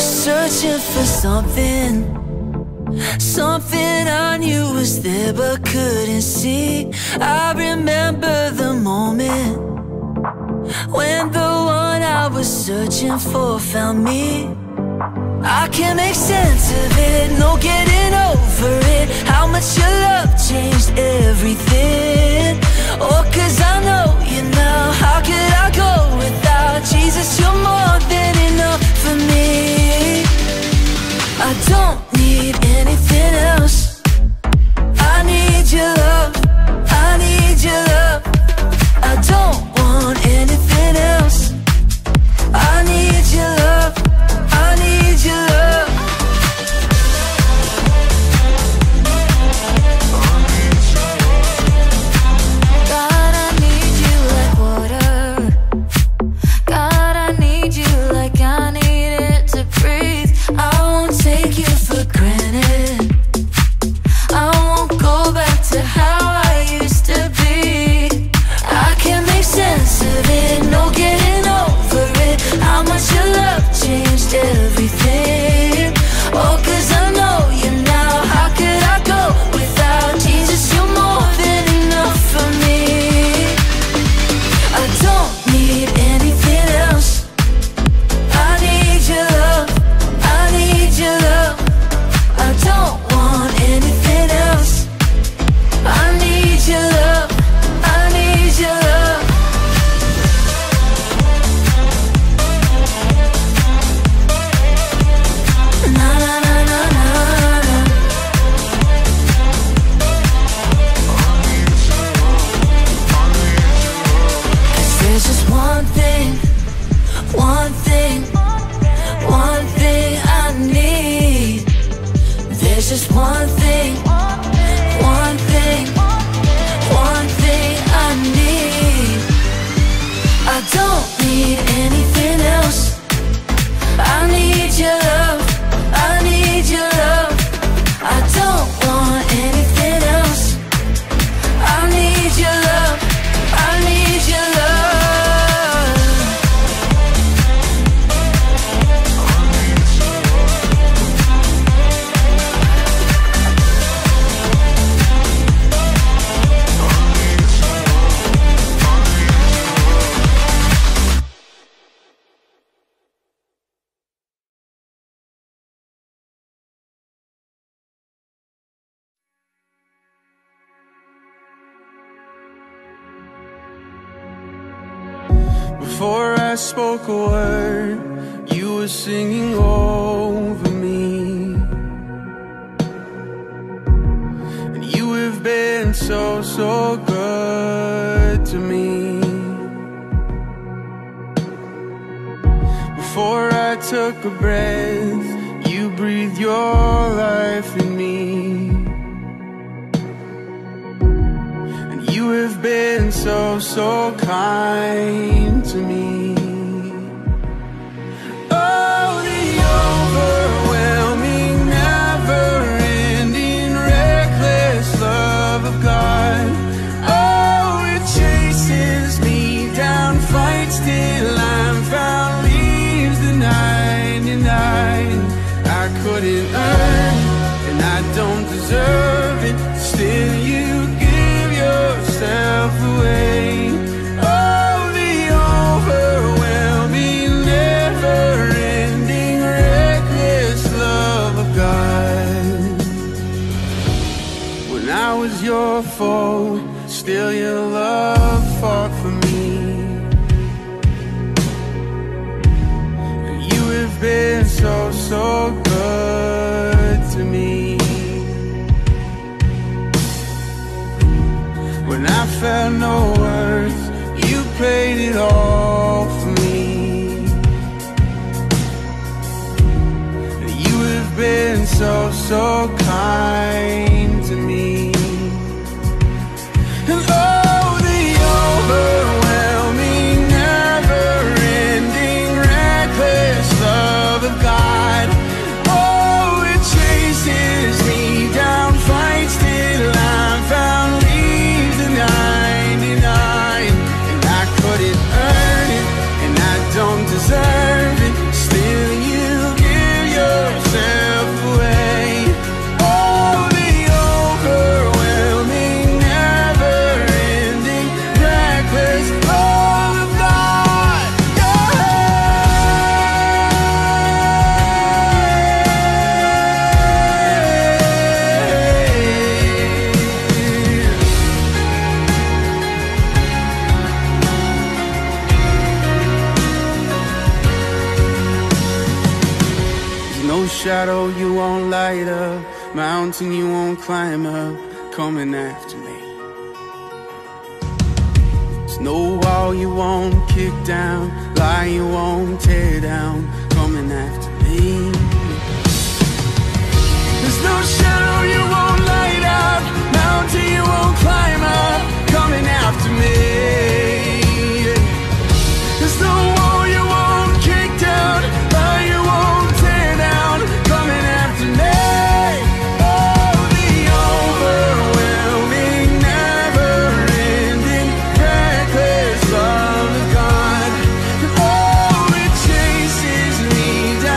searching for something, something I knew was there but couldn't see. I remember the moment when the one I was searching for found me. I can't make sense of it, no getting over it. How much your love changed everything. Oh, 'cause I know you now. How could I go without Jesus? You're more than enough for me. I don't need anything else. I need your love, I need your love. I don't want anything else. I need your love, I need your love. God, I need you like water. God, I need you like I need it to breathe. I won't take you for granted. I won't go back to how I used to be. I can't make sense of it, no getting over it. How much your love changed everything. Oh, 'cause I know you now. How could I go without Jesus? You're more than enough for me. I don't need anything else. I need your love, I need your love. I don't want anything else. I need your love, I need your love. Na na na na na na. 'Cause there's just one thing, one thing, one thing I need. There's just one thing, one thing, one thing I need. I don't need anything else. I need your love, I need your love. I don't want anything else. I need your love, I need your love. Before I spoke a word, you were singing over me. And you have been so, so good to me. Before I took a breath, you breathed your life in me. You have been so, so kind to me. Oh, the overwhelming, never-ending, reckless love of God. Oh, it chases me down, fights till I'm found, leaves the 99. I couldn't earn it, and I don't deserve it. Still you yourself away. Oh, the overwhelming, never-ending, reckless love of God. When I was your foe, still your love fought for me. And you have been so, so good to me. When I felt no worth, you paid it all for me. You have been so, so kind to me. And oh, the overwhelming, never-ending, reckless love of God. Oh, it chases me down, fights till I'm found, 99, and I couldn't earn it, and I don't deserve it. Still you give no shadow you won't light up, mountain you won't climb up, coming after me. There's no wall you won't kick down, lie you won't tear down, coming after me. There's no shadow you won't light up, mountain you won't climb up, coming after me. There's no wall you won't kick down, lie you won't tear down, coming after me. Oh, the overwhelming, never-ending, reckless love of God. Oh, it chases me down.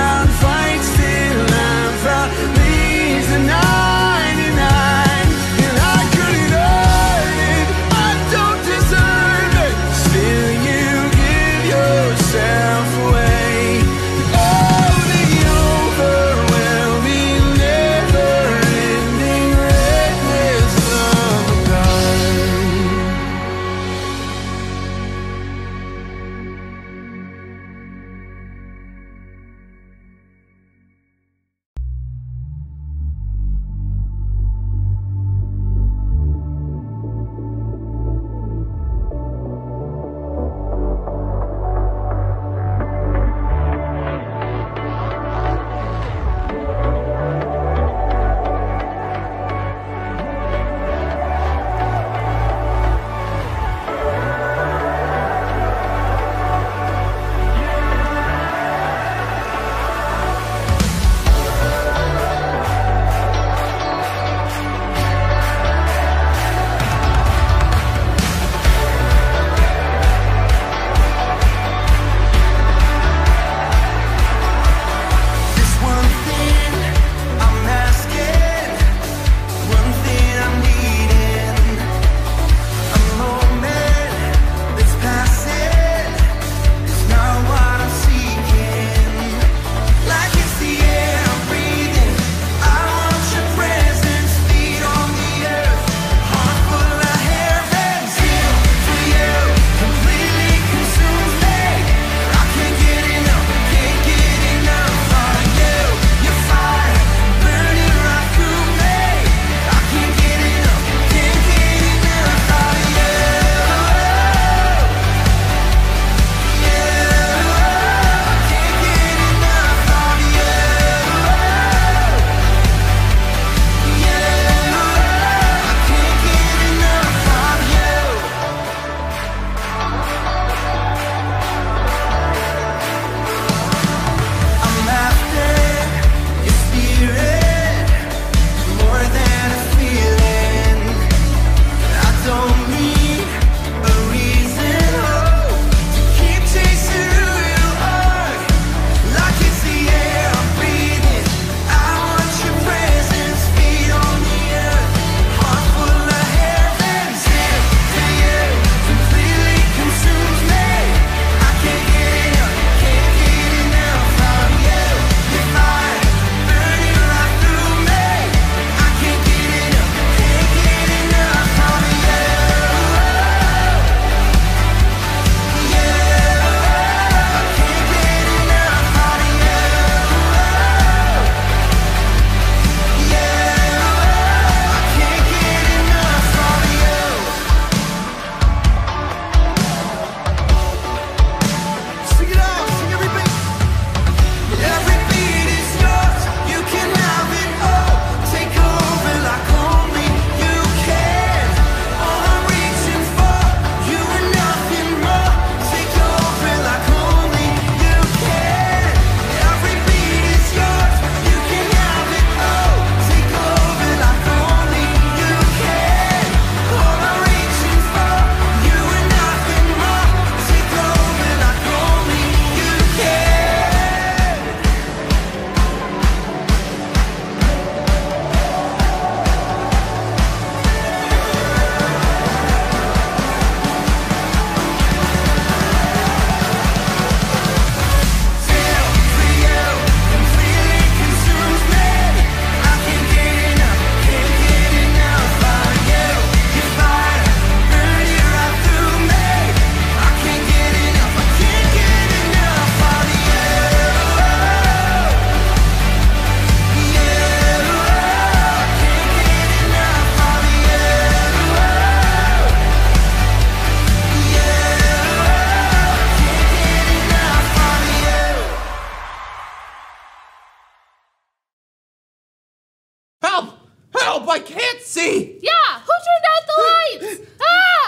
I can't see! Yeah, who turned out the lights? Ah!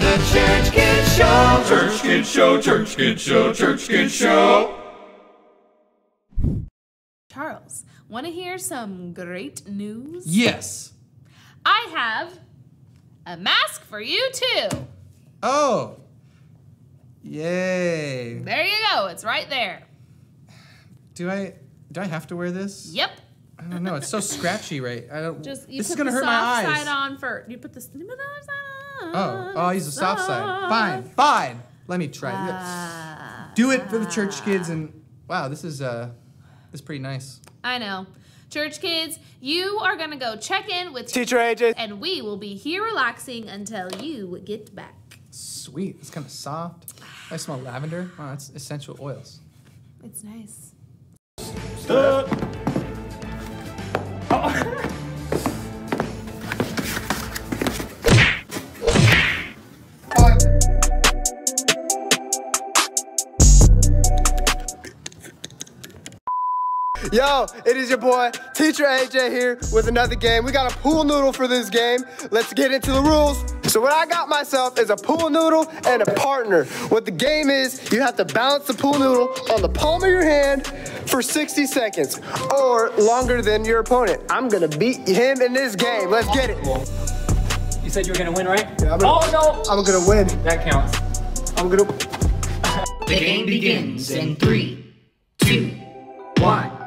The Church Kid Show. Church Kid Show. Church Kid Show. Church Kid Show. Charles, want to hear some great news? Yes. I have a mask for you too. Oh. Yay. There you go. It's right there. Do I have to wear this? Yep. I don't know. It's so scratchy, right? I don't. Just you this is put gonna the hurt my soft eyes. side on first. You put the other side on. Oh, I'll use the soft side. Fine, fine. Let me try. Do it for the church kids, and wow, this is pretty nice. I know. Church kids, you are gonna go check in with Teacher AJ. and we will be here relaxing until you get back. Sweet. It's kind of soft. I smell lavender. Wow, that's essential oils. It's nice. Yo, it is your boy, Teacher AJ here with another game. We got a pool noodle for this game. Let's get into the rules. So what I got myself is a pool noodle and a partner. What the game is, you have to balance the pool noodle on the palm of your hand for 60 seconds or longer than your opponent. I'm gonna beat him in this game. Let's get it. You said you were gonna win, right? Yeah, oh no! I'm gonna win. That counts. I'm gonna. The game begins in 3, 2, 1.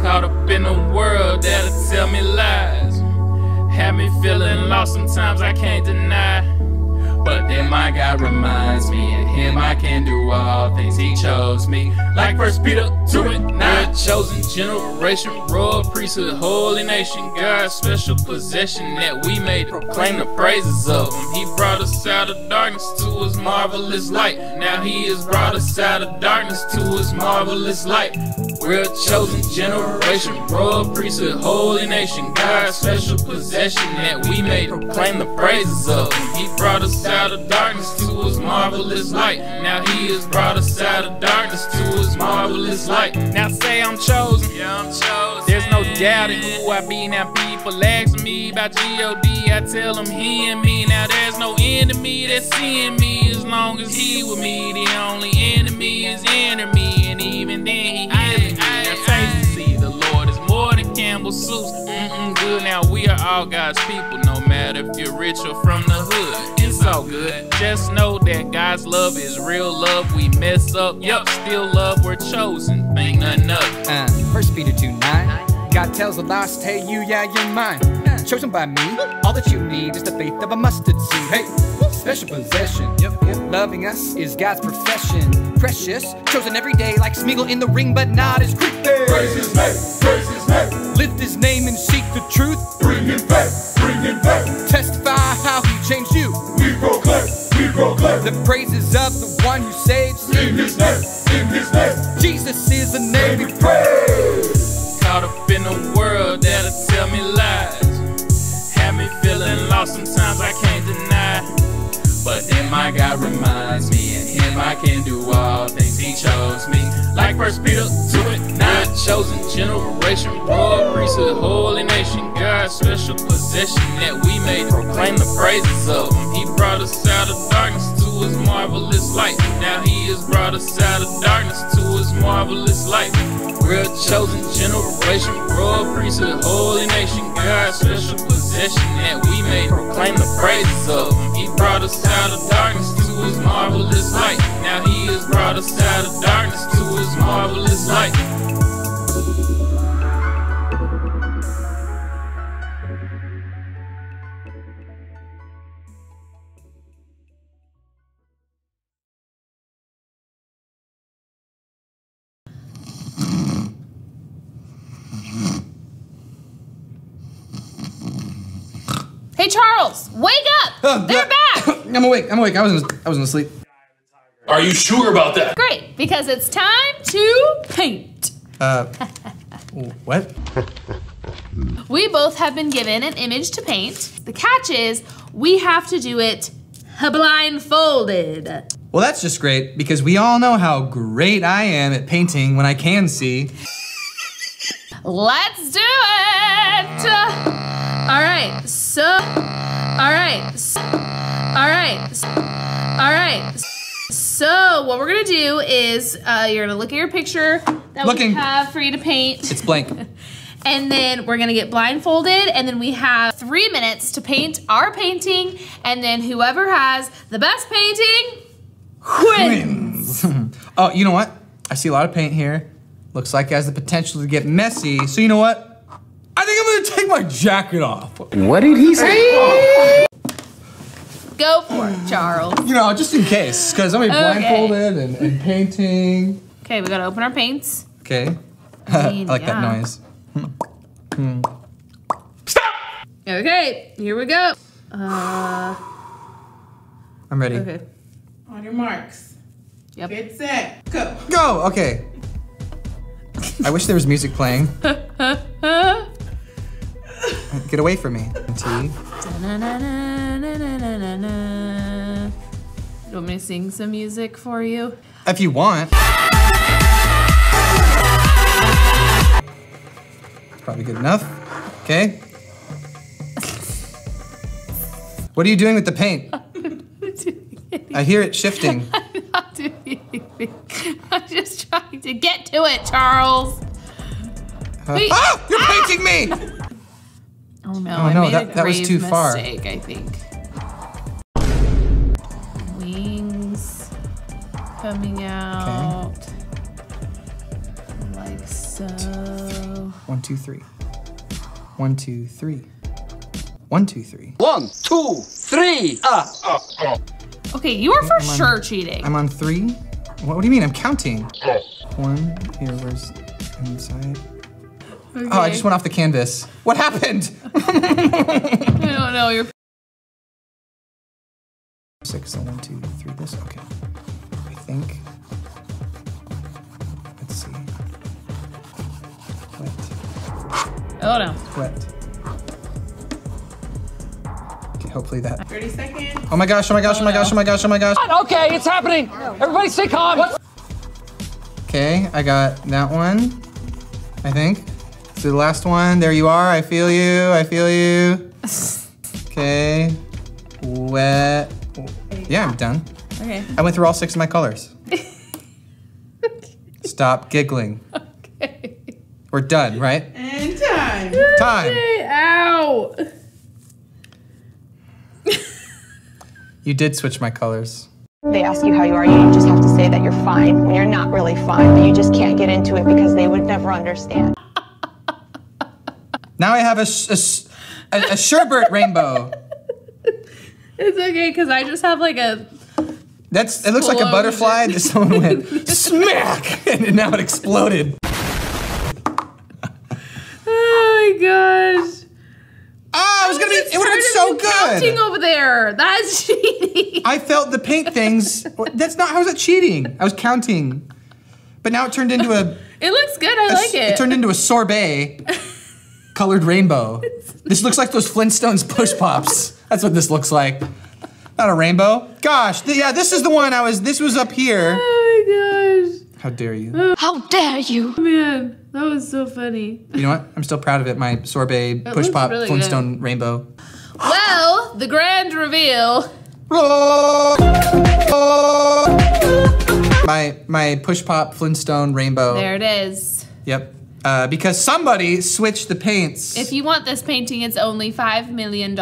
Caught up in a world that'll tell me lies. Have me feeling lost sometimes, I can't deny. But then my God reminds me, in Him I can do all things. He chose me, like 1 Peter 2:9. We're a chosen generation, royal priesthood, holy nation, God's special possession that we may proclaim the praises of Him. He brought us out of darkness to His marvelous light. Now He has brought us out of darkness to His marvelous light. We're a chosen generation, royal priesthood, holy nation, God's special possession that we may proclaim the praises of Him. He brought us out of darkness to His marvelous light. Now He has brought us out of darkness to His marvelous light. Now say I'm chosen. Yeah, I'm chosen. There's no doubt in who I be. Now people ask me about G.O.D. I tell them He and me. Now there's no enemy that's seeing me as long as He with me. The only enemy is enemy, and even then He heals me. Now taste to see the Lord is more than Campbell soups. Good. Now we are all God's people, no matter if you're rich or from the hood. It's all good. Just know that God's love is real love. We mess up, yup, still love. We're chosen. Think nothing of it. 1 Peter 2:9. God tells the lost, hey you, yeah, you're mine. Chosen by me. All that you need is the faith of a mustard seed. Hey, special possession. Loving us is God's profession. Precious, chosen every day like Smeagol in the ring, but not as creepy. Praise His name, praise His name. Lift His name and seek the truth. Bring Him back, bring Him back. Testify how He changed you. We proclaim The praises of the one who saves. in His name, in His name. Jesus is the name we Praise. Caught up in the world that'll tell me lies. Have me feeling lost sometimes I can't deny. But then my God reminds me, in him I can do all things. He chose me, like 1 Peter 2:9. Chosen generation, royal priesthood, holy nation, God's special possession, that we may proclaim the praises of him. He brought us out of darkness to his marvelous light. Now he has brought us out of darkness to his marvelous light. We're a chosen generation, royal priesthood, holy nation, God's special possession, that we may proclaim the praises of him. He brought us out of darkness to his marvelous light. Now he has brought us out of darkness to his marvelous light. Hey, Charles, wake up! They're back! I'm awake. I wasn't asleep. Are you sure about that? Great, because it's time to paint. What? We both have been given an image to paint. The catch is, we have to do it blindfolded. Well, that's just great, because we all know how great I am at painting when I can see. Let's do it! All right, so what we're gonna do is you're gonna look at your picture that we have for you to paint. It's blank. And then we're gonna get blindfolded, and then we have 3 minutes to paint our painting, and then whoever has the best painting wins. Oh, you know what? I see a lot of paint here. Looks like it has the potential to get messy. So you know what? I think I'm gonna take my jacket off. What did he say? Go for it, Charles. You know, just in case, because I'm gonna be blindfolded and painting. Okay, we gotta open our paints. Okay. I like that noise. Stop! Okay, here we go. I'm ready. Okay. On your marks. Yep. Get set. Go. Go! Okay. I wish there was music playing. Get away from me. T. You want me to sing some music for you? If you want. Probably good enough. Okay. What are you doing with the paint? I hear it shifting. I'm not doing anything. I'm just trying to get to it, Charles. Wait. Oh! You're painting me! Oh no, Oh, I no, made that was too far. mistake, I think. Wings coming out like so. 1, 2, 3. 1, 2, 3. 1, 2, 3. 1, 2, 3. Okay, you are for sure cheating. I'm on 3. What do you mean? I'm counting. 1. Here, where's inside? Okay. Oh, I just went off the canvas. What happened? I don't know. You're 6, so 1, 2, 3. This. Okay. I think. Let's see. Wet. Oh no. Wet. Okay, hopefully that. 30 seconds. Oh my gosh! Oh my gosh! Oh my gosh! Oh my gosh! Oh my gosh! Okay, it's happening. Everybody stay calm. Okay, I got that one. I think. So the last one. There you are. I feel you. I feel you. Okay. Wet. Yeah, I'm done. Okay. I went through all 6 of my colors. Stop giggling. Okay. We're done, right? And time. Time. Okay, ow. You did switch my colors. They ask you how you are, you just have to say that you're fine when you're not really fine, but you just can't get into it because they would never understand. Now I have a sherbet rainbow. It's okay, because I just have like a... It looks like a butterfly that someone went smack, and now it exploded. Oh my gosh. Oh, it would have been so Counting good. over there. That's cheating. I felt the paint things. How is that cheating? I was counting. But now it turned into a... It looks good. I like it. It turned into a sorbet. colored rainbow. This looks like those Flintstones push pops. That's what this looks like. Not a rainbow. Gosh, yeah, this is the one this was up here. Oh my gosh. How dare you? How dare you? Man, that was so funny. You know what? I'm still proud of it. My sorbet push pop really Flintstone rainbow. Well, the grand reveal. My push pop Flintstone rainbow. There it is. Yep. Because somebody switched the paints. If you want this painting, it's only $5 million.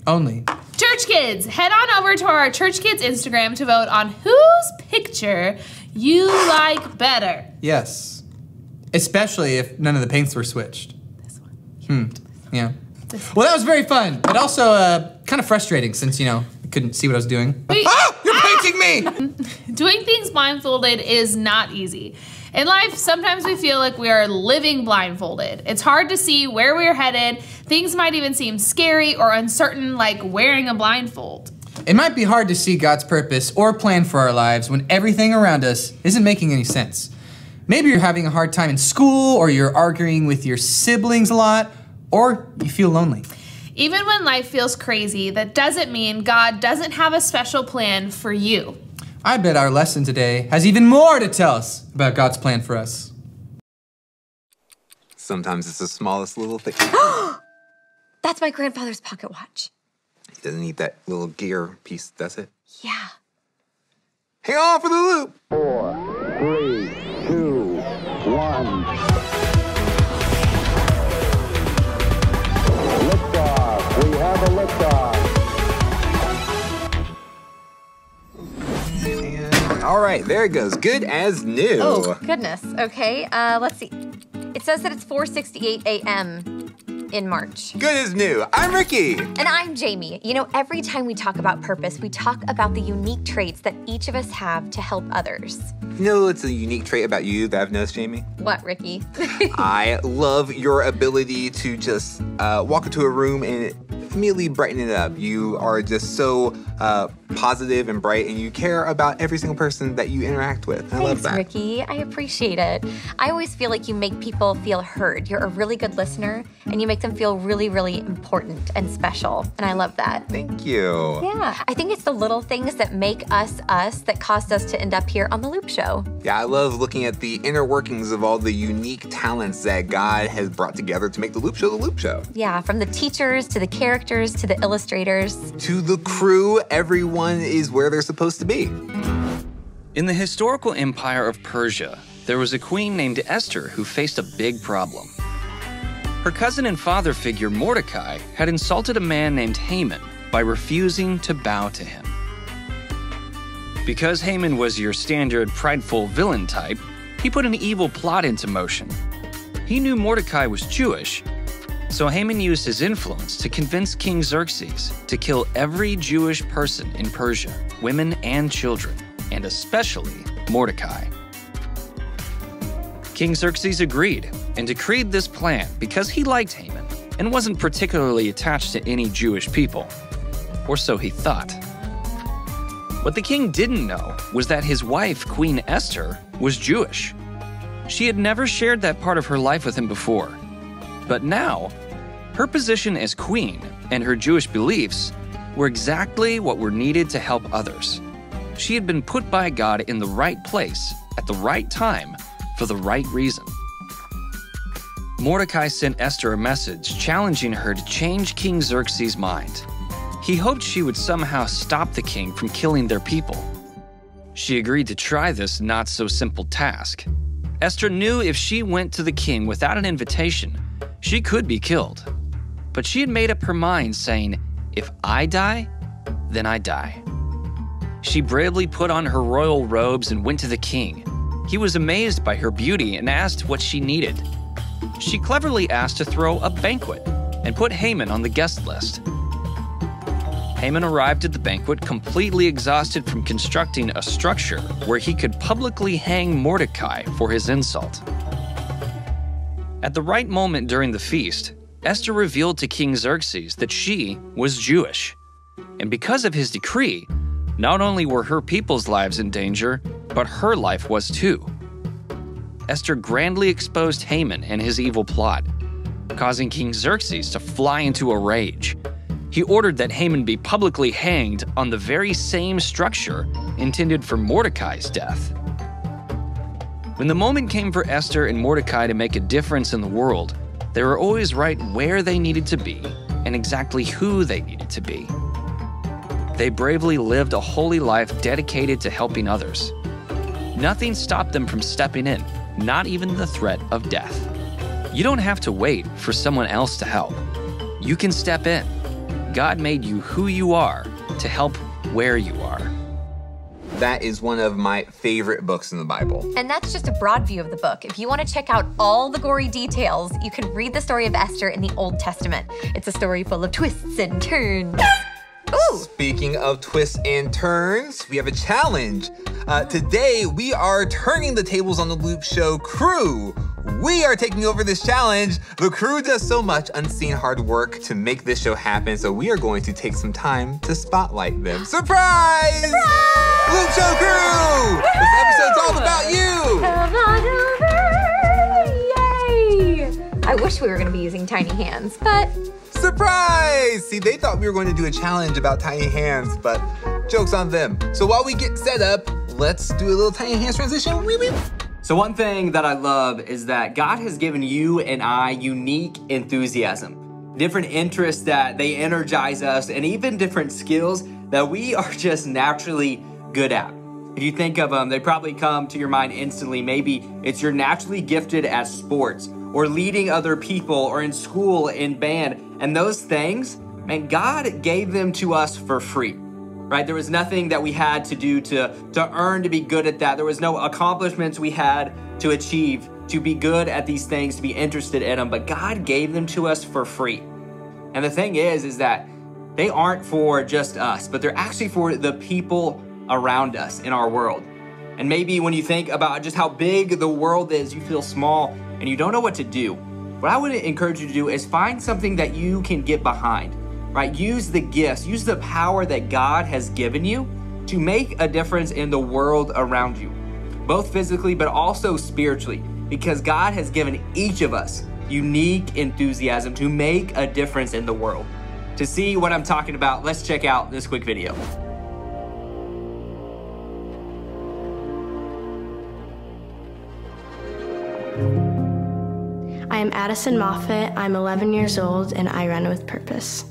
Only. Church Kids, head on over to our Church Kids Instagram to vote on whose picture you like better. Yes. Especially if none of the paints were switched. This one. Yeah. Well, that was very fun, but also kind of frustrating since, I couldn't see what I was doing. You're painting me! Doing things blindfolded is not easy. In life, sometimes we feel like we are living blindfolded. It's hard to see where we're headed. Things might even seem scary or uncertain, like wearing a blindfold. It might be hard to see God's purpose or plan for our lives when everything around us isn't making any sense. Maybe you're having a hard time in school, or you're arguing with your siblings a lot, or you feel lonely. Even when life feels crazy, that doesn't mean God doesn't have a special plan for you. I bet our lesson today has even more to tell us about God's plan for us. Sometimes it's the smallest little thing. That's my grandfather's pocket watch. He doesn't need that little gear piece, does it? Yeah. Hang on for the loop. 4, 3, 2, 1. Liftoff. We have a liftoff. All right, there it goes. Good as new. Oh, goodness. Okay, let's see. It says that it's 4:68 a.m. in March. Good as new. I'm Ricky. And I'm Jamie. You know, every time we talk about purpose, we talk about the unique traits that each of us have to help others. You know, it's a unique trait about you that I've noticed, Jamie. What, Ricky? I love your ability to just walk into a room and immediately brighten it up. You are just so positive and bright, and you care about every single person that you interact with. I love that. Thanks, Ricky. I appreciate it. I always feel like you make people feel heard. You're a really good listener, and you make them feel really, really important and special, and I love that. Thank you. Yeah, I think it's the little things that make us us that caused us to end up here on The Loop Show. Yeah, I love looking at the inner workings of all the unique talents that God has brought together to make The Loop Show The Loop Show. Yeah, from the teachers to the characters to the illustrators. To the crew, everyone is where they're supposed to be. In the historical empire of Persia, there was a queen named Esther who faced a big problem. Her cousin and father figure Mordecai had insulted a man named Haman by refusing to bow to him. Because Haman was your standard prideful villain type, he put an evil plot into motion. He knew Mordecai was Jewish, so Haman used his influence to convince King Xerxes to kill every Jewish person in Persia, women and children, and especially Mordecai. King Xerxes agreed and decreed this plan because he liked Haman and wasn't particularly attached to any Jewish people, or so he thought. What the king didn't know was that his wife, Queen Esther, was Jewish. She had never shared that part of her life with him before. But now, her position as queen and her Jewish beliefs were exactly what were needed to help others. She had been put by God in the right place at the right time for the right reason. Mordecai sent Esther a message challenging her to change King Xerxes' mind. He hoped she would somehow stop the king from killing their people. She agreed to try this not-so-simple task. Esther knew if she went to the king without an invitation, she could be killed. But she had made up her mind, saying, "If I die, then I die." She bravely put on her royal robes and went to the king. He was amazed by her beauty and asked what she needed. She cleverly asked to throw a banquet and put Haman on the guest list. Haman arrived at the banquet completely exhausted from constructing a structure where he could publicly hang Mordecai for his insult. At the right moment during the feast, Esther revealed to King Xerxes that she was Jewish. And because of his decree, not only were her people's lives in danger, but her life was too. Esther grandly exposed Haman and his evil plot. causing King Xerxes to fly into a rage. He ordered that Haman be publicly hanged on the very same structure intended for Mordecai's death. When the moment came for Esther and Mordecai to make a difference in the world, they were always right where they needed to be and exactly who they needed to be. They bravely lived a holy life dedicated to helping others. Nothing stopped them from stepping in, not even the threat of death. You don't have to wait for someone else to help. You can step in. God made you who you are to help where you are. That is one of my favorite books in the Bible. And that's just a broad view of the book. If you want to check out all the gory details, you can read the story of Esther in the Old Testament. It's a story full of twists and turns. Ooh. Speaking of twists and turns, we have a challenge. Today, we are turning the tables on the Loop Show crew. We are taking over this challenge. The crew does so much unseen hard work to make this show happen, so we are going to take some time to spotlight them. Surprise! Surprise! Loop Show crew! This episode's all about you! Yay! I wish we were going to be using tiny hands, but... Surprise! See, they thought we were going to do a challenge about tiny hands, but joke's on them. So while we get set up, let's do a little tiny hands transition. Wee wee. So one thing that I love is that God has given you and I unique enthusiasm, different interests that they energize us, and even different skills that we are just naturally good at. If you think of them, they probably come to your mind instantly. Maybe it's you're naturally gifted at sports or leading other people or in school, in band. And those things, man, God gave them to us for free, right? There was nothing that we had to do to earn to be good at that. There was no accomplishments we had to achieve to be good at these things, to be interested in them, but God gave them to us for free. And the thing is that they aren't for just us, but they're actually for the people around us in our world. And maybe when you think about just how big the world is, you feel small and you don't know what to do. What I would encourage you to do is find something that you can get behind, right? Use the gifts, use the power that God has given you to make a difference in the world around you, both physically, but also spiritually, because God has given each of us unique enthusiasm to make a difference in the world. To see what I'm talking about, let's check out this quick video. I am Addison Moffett, I'm 11 years old, and I run with purpose.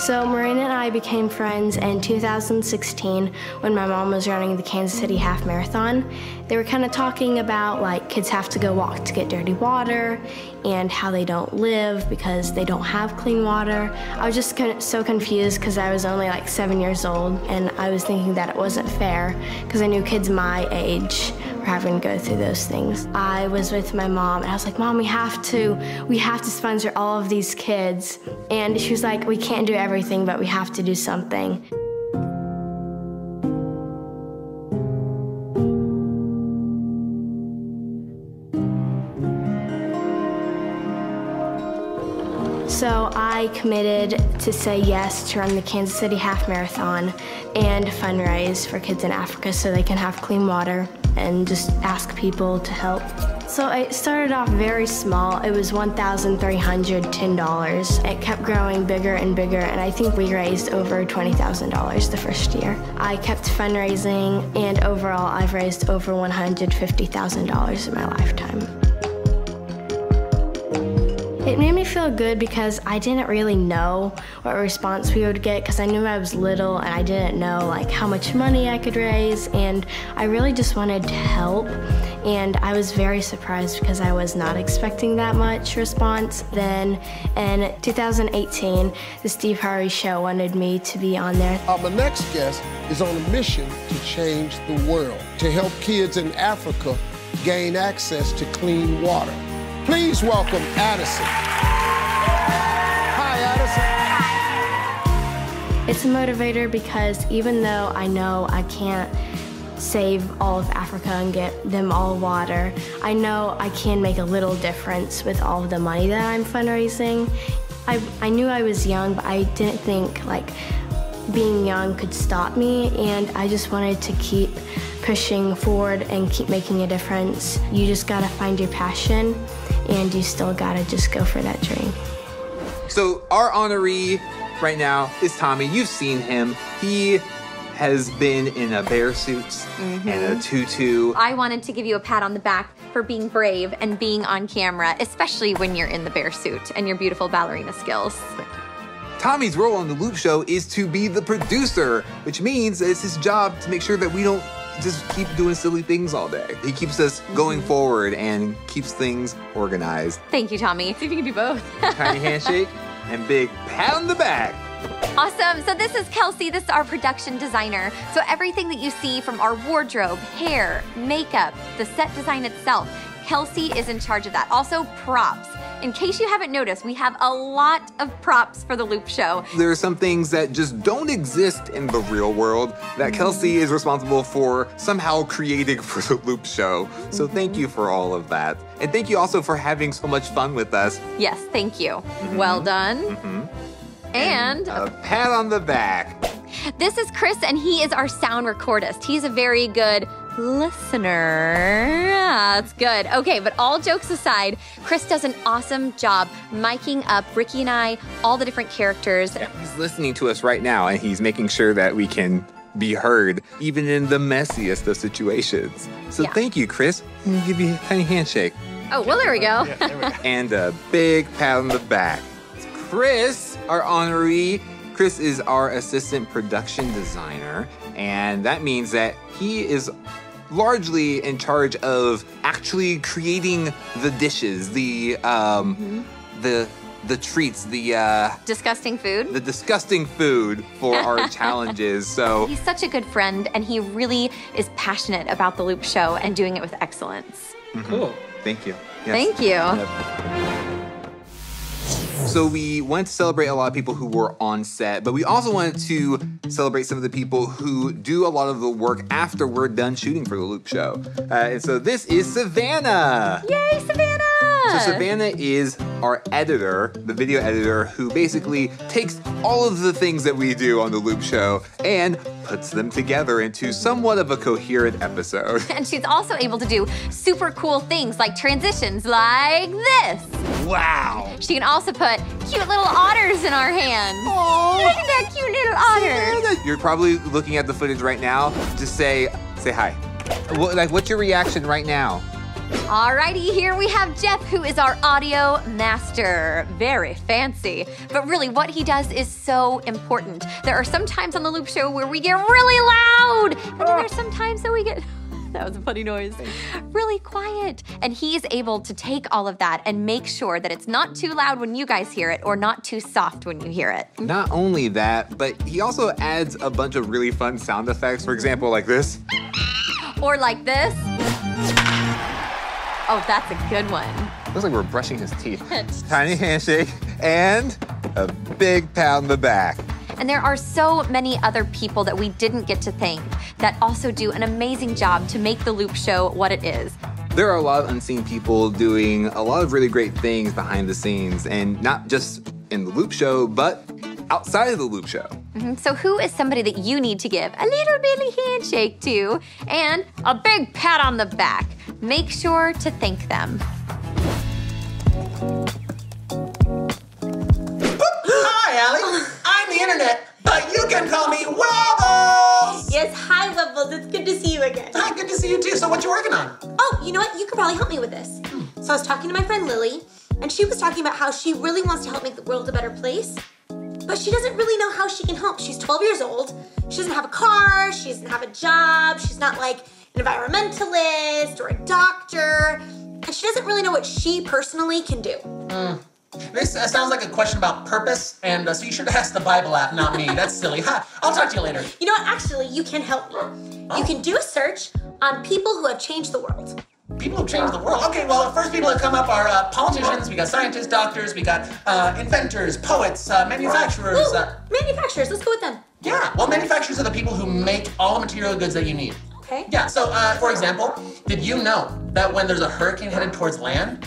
So Marina and I became friends in 2016 when my mom was running the Kansas City Half Marathon. They were kind of talking about like kids have to go walk to get dirty water and how they don't live because they don't have clean water. I was just so confused because I was only like 7 years old and I was thinking that it wasn't fair because I knew kids my age were having to go through those things. I was with my mom and I was like, Mom, we have to sponsor all of these kids. And she was like, we can't do everything, but we have to do something. So I committed to say yes to run the Kansas City Half Marathon and fundraise for kids in Africa so they can have clean water and just ask people to help. So I started off very small. It was $1,310. It kept growing bigger and bigger, and I think we raised over $20,000 the first year. I kept fundraising, and overall I've raised over $150,000 in my lifetime. It made me feel good because I didn't really know what response we would get because I knew I was little and I didn't know like how much money I could raise, and I really just wanted to help. And I was very surprised because I was not expecting that much response. Then in 2018, the Steve Harvey Show wanted me to be on there. My next guest is on a mission to change the world, to help kids in Africa gain access to clean water. Please welcome Addison. Hi, Addison. It's a motivator because even though I know I can't save all of Africa and get them all water, I know I can make a little difference with all of the money that I'm fundraising. I knew I was young, but I didn't think like being young could stop me, and I just wanted to keep pushing forward and keep making a difference. You just gotta find your passion, and you still gotta just go for that dream. So our honoree right now is Tommy. You've seen him. He has been in a bear suit and a tutu. I wanted to give you a pat on the back for being brave and being on camera, especially when you're in the bear suit and your beautiful ballerina skills. Tommy's role on the Loop Show is to be the producer, which means it's his job to make sure that we don't just keep doing silly things all day. He keeps us going forward and keeps things organized. Thank you, Tommy. See if you can do both. Tiny handshake and big pat on the back. Awesome. So this is Kelsey. This is our production designer. So everything that you see from our wardrobe, hair, makeup, the set design itself, Kelsey is in charge of that. Also props. In case you haven't noticed, we have a lot of props for the Loop Show. There are some things that just don't exist in the real world that Kelsey is responsible for somehow creating for the Loop Show. So thank you for all of that. And thank you also for having so much fun with us. Yes, thank you. Well done. And a pat on the back. This is Chris, and he is our sound recordist. He's a very good listener. That's good. Okay, but all jokes aside, Chris does an awesome job miking up Ricky and I, all the different characters. Yeah, he's listening to us right now, and he's making sure that we can be heard, even in the messiest of situations. So thank you, Chris. I'm gonna give you a tiny handshake. Oh, well, there we go. And a big pat on the back. Chris, our honoree. Chris is our assistant production designer, and that means that he is largely in charge of actually creating the dishes, the treats, the disgusting food. The disgusting food for our challenges. So he's such a good friend, and he really is passionate about the Loop Show and doing it with excellence. Cool. Thank you. Yes. Thank you. Yep. So we wanted to celebrate a lot of people who were on set, but we also wanted to celebrate some of the people who do a lot of the work after we're done shooting for the Loop Show. And so this is Savannah. Yay, Savannah! So Savannah is our editor, the video editor, who basically takes all of the things that we do on the Loop Show and puts them together into somewhat of a coherent episode. And she's also able to do super cool things like transitions like this. Wow. She can also put cute little otters in our hands. Aww. Look at that cute little otter. You're probably looking at the footage right now. Just say hi. What's your reaction right now? Alrighty, here we have Jeff, who is our audio master. Very fancy. But really, what he does is so important. There are some times on the Loop Show where we get really loud. And then there's some times that we get, that was a funny noise, really quiet. And he's able to take all of that and make sure that it's not too loud when you guys hear it or not too soft when you hear it. Not only that, but he also adds a bunch of really fun sound effects. For example, like this. Or like this. Oh, that's a good one. Looks like we're brushing his teeth. Tiny handshake and a big pat on the back. And there are so many other people that we didn't get to thank that also do an amazing job to make the Loop Show what it is. There are a lot of unseen people doing a lot of really great things behind the scenes, and not just in the Loop Show, but outside of the Loop Show. So who is somebody that you need to give a little bitty handshake to and a big pat on the back? Make sure to thank them. Hi, Allie. I'm the internet, but you can call me Wobbles. Yes, hi, Wobbles. It's good to see you again. Hi, good to see you too. So what you working on? Oh, you know what? You could probably help me with this. So I was talking to my friend Lily, and she was talking about how she really wants to help make the world a better place, but she doesn't really know how she can help. She's 12 years old. She doesn't have a car. She doesn't have a job. She's not like an environmentalist or a doctor, and she doesn't really know what she personally can do. This sounds like a question about purpose, and so you should ask the Bible app, not me. That's silly. I'll talk to you later. You know what? Actually, you can help me. You can do a search on people who have changed the world. people who change the world. Okay, well, the first people that come up are politicians, we got scientists, doctors, we got inventors, poets, manufacturers. Ooh, manufacturers, let's go with them. Yeah, well, manufacturers are the people who make all the material goods that you need. Okay. Yeah, so for example, did you know that when there's a hurricane headed towards land,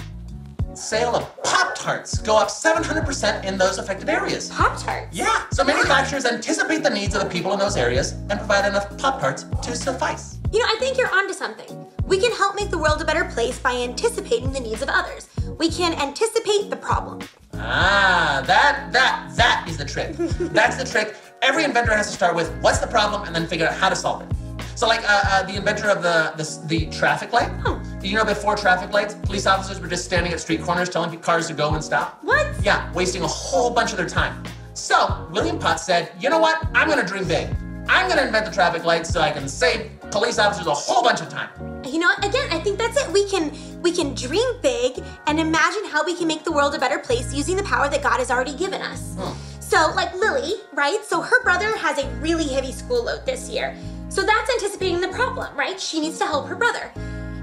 sale of Pop-Tarts go up 700% in those affected areas? Pop-Tarts? Yeah, so manufacturers anticipate the needs of the people in those areas and provide enough Pop-Tarts to suffice. You know, I think you're onto something. We can help make the world a better place by anticipating the needs of others. We can anticipate the problem. Ah, that is the trick. That's the trick. Every inventor has to start with what's the problem and then figure out how to solve it. So like the inventor of the traffic light, did you know before traffic lights, police officers were just standing at street corners telling cars to go and stop? What? Yeah, wasting a whole bunch of their time. So William Potts said, you know what, I'm gonna dream big. I'm gonna invent the traffic lights so I can save police officers a whole bunch of time. You know, again, I think that's it. We can dream big and imagine how we can make the world a better place using the power that God has already given us. So like Lily, right? So her brother has a really heavy school load this year. So that's anticipating the problem, right? She needs to help her brother.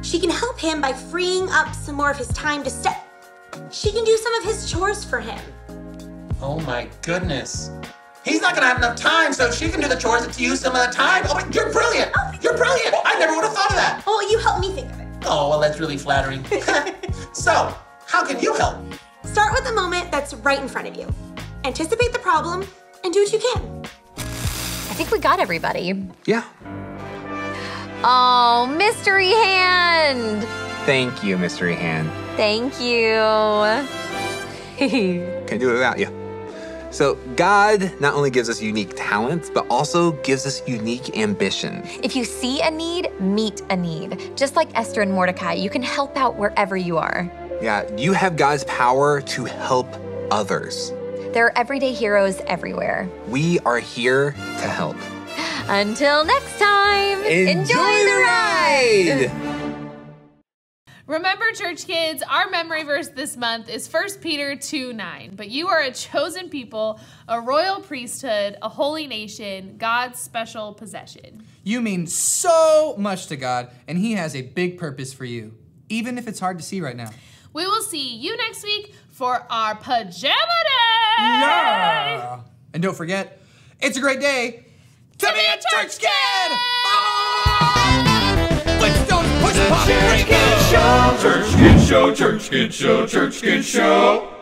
She can help him by freeing up some more of his time to study. She can do some of his chores for him. Oh my goodness. He's not gonna have enough time, so she can do the chores to use some of the time. Oh, you're brilliant. You're brilliant. I never would have thought of that. Oh, you helped me think of it. Oh, well, that's really flattering. So, how can you help? Start with the moment that's right in front of you. Anticipate the problem and do what you can. I think we got everybody. Yeah. Oh, mystery hand. Thank you, Mystery Hand. Thank you. Can't do it without you. So God not only gives us unique talents, but also gives us unique ambition. If you see a need, meet a need. Just like Esther and Mordecai, you can help out wherever you are. Yeah, you have God's power to help others. There are everyday heroes everywhere. We are here to help. Until next time, enjoy the ride! Remember, church kids, our memory verse this month is 1 Peter 2:9. But you are a chosen people, a royal priesthood, a holy nation, God's special possession. You mean so much to God, and He has a big purpose for you, even if it's hard to see right now. We will see you next week for our pajama day! Yeah! And don't forget, it's a great day to be a church kid! Let's don't push pop, break it. Church Kid Show, Church Kid Show, Church Kid Show.